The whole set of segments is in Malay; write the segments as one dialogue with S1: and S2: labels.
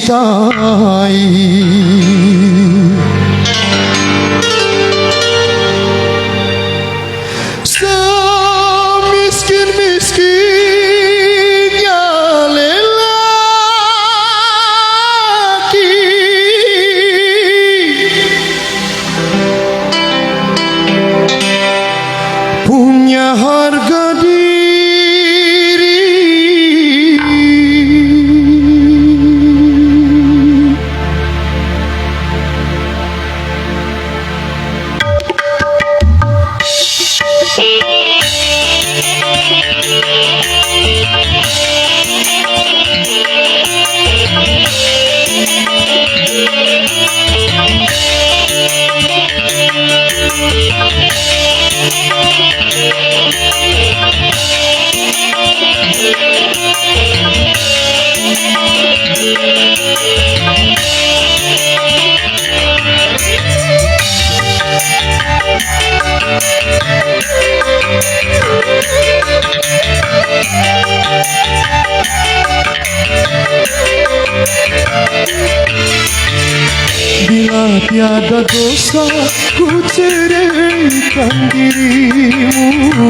S1: cintai. Semiskin-miskinnya lelaki punya harga diri. Bila tiada dosa ku ceraikan dirimu,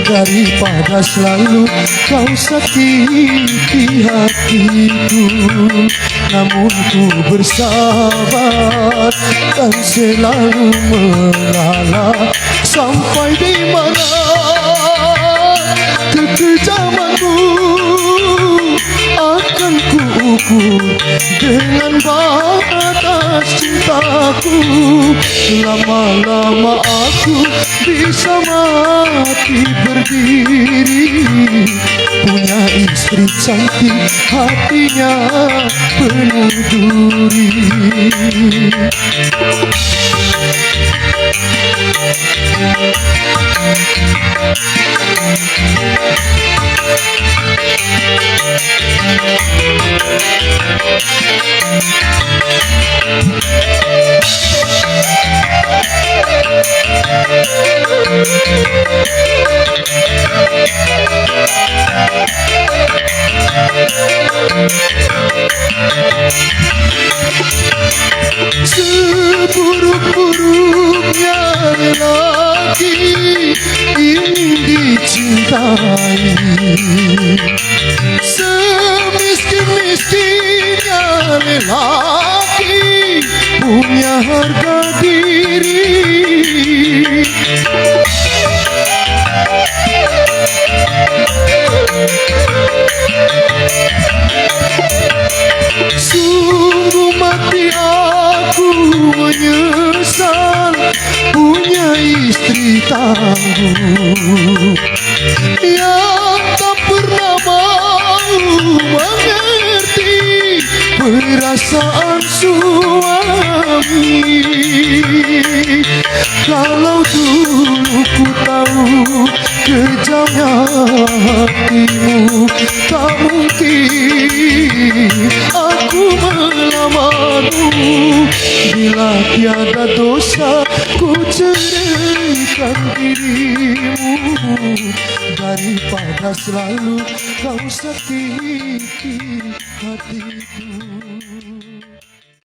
S1: daripada selalu kau sakiti hatiku. Namun ku bersabar dan selalu mengalah, sampai di mana kekejamanmu akan ku ukur dengan batas cintaku. Lama-lama aku bisa mati berdiri, punya istri cantik, hatinya penuh duri. Seburuk-buruknya lelaki ingin dicintai, semiskin-miskinnya lelaki punya harga diri. Sungguh mati aku menyesal punya istri tangguh yang tak pernah mau mengerti perasaan suami. Kalau dulu ku tahu kejamnya hatimu, tak mungkin aku melamarmu. Bila tiada dosa ku ceraikan dirimu, daripada selalu kau sakiti hatiku.